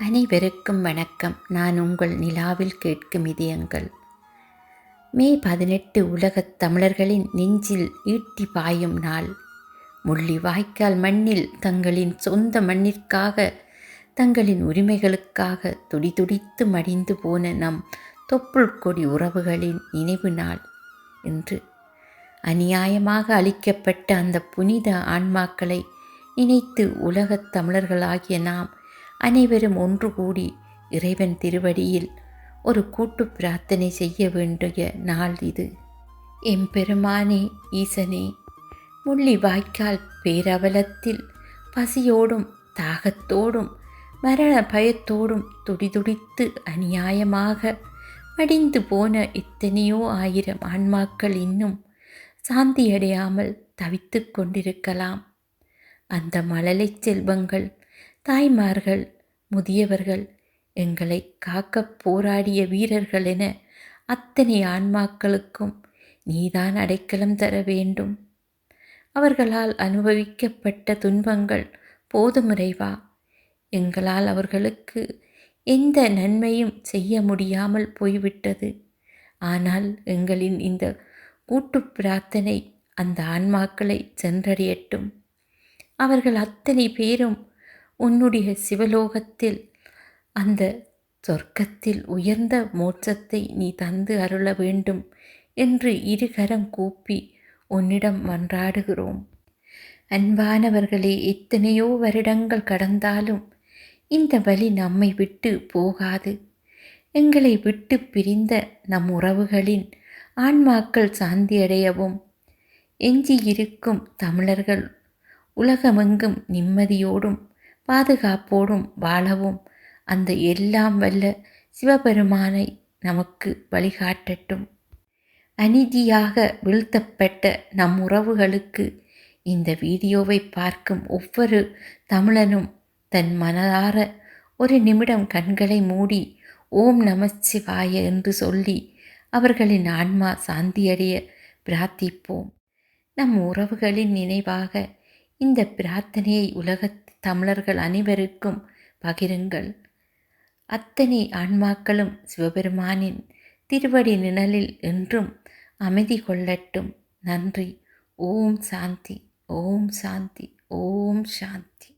அனைவருக்கும் வணக்கம். நான் உங்கள் நிலாவில் கேட்கும் இதயங்கள். மே 18 உலகத் தமிழர்களின் நெஞ்சில் ஈட்டி பாயும் நாள். முள்ளிவாய்க்கால் மண்ணில் தங்களின் சொந்த மண்ணிற்காக, தங்களின் உரிமைகளுக்காக துடிதுடித்து மடிந்து போன நம் தொப்புள் கொடி உறவுகளின் நினைவு நாள் என்று. அநியாயமாக அளிக்கப்பட்ட அந்த புனித ஆன்மாக்களை நினைத்து உலகத் தமிழர்களாகிய நாம் அனைவரும் ஒன்று கூடி இறைவன் திருவடியில் ஒரு கூட்டு பிரார்த்தனை செய்ய வேண்டிய நாள் இது. எம்பெருமானே, ஈசனே, முள்ளிவாய்க்கால் பேரவலத்தில் பசியோடும் தாகத்தோடும் மரண பயத்தோடும் துடிதுடித்து அநியாயமாக மடிந்து போன எத்தனையோ ஆயிரம் ஆன்மாக்கள் இன்னும் சாந்தியடையாமல் தவித்து கொண்டிருக்கலாம். அந்த மழலை செல்வங்கள், தாய்மார்கள், முதியவர்கள், எங்களை காக்கப் போராடிய வீரர்கள் என அத்தனை ஆன்மாக்களுக்கும் நீதான் அடைக்கலம் தர வேண்டும். அவர்களால் அனுபவிக்கப்பட்ட துன்பங்கள் போதும் இறைவா. எங்களால் அவர்களுக்கு எந்த நன்மையும் செய்ய முடியாமல் போய்விட்டது. ஆனால் எங்களின் இந்த கூட்டு பிரார்த்தனை அந்த ஆன்மாக்களை சென்றடையட்டும். அவர்கள் அத்தனை பேரும் உன்னுடைய சிவலோகத்தில், அந்த சொர்க்கத்தில் உயர்ந்த மோட்சத்தை நீ தந்து அருள வேண்டும் என்று இருகரம் கூப்பி உன்னிடம் மன்றாடுகிறோம். அன்பானவர்களே, எத்தனையோ வருடங்கள் கடந்தாலும் இந்த வலி நம்மை விட்டு போகாது. எங்களை விட்டு பிரிந்த நம் உறவுகளின் ஆன்மாக்கள் சாந்தியடையவும், எஞ்சியிருக்கும் தமிழர்கள் உலகமெங்கும் நிம்மதியோடும் பாதுகாப்போடும் வாழவும் அந்த எல்லாம் வல்ல சிவபெருமானை நமக்கு வழிகாட்டட்டும். அநீதியாக வீழ்த்தப்பட்ட நம் உறவுகளுக்கு இந்த வீடியோவை பார்க்கும் ஒவ்வொரு தமிழனும் தன் மனதார ஒரு நிமிடம் கண்களை மூடி ஓம் நமசிவாய என்று சொல்லி அவர்களின் ஆன்மா சாந்தியடைய பிரார்த்திப்போம். நம் உறவுகளின் நினைவாக இந்த பிரார்த்தனையை உலகத் தமிழர்கள் அனைவருக்கும் பகிருங்கள். அத்தனை ஆன்மாக்களும் சிவபெருமானின் திருவடி நிழலில் என்றும் அமைதி கொள்ளட்டும். நன்றி. ஓம் சாந்தி, ஓம் சாந்தி, ஓம் சாந்தி.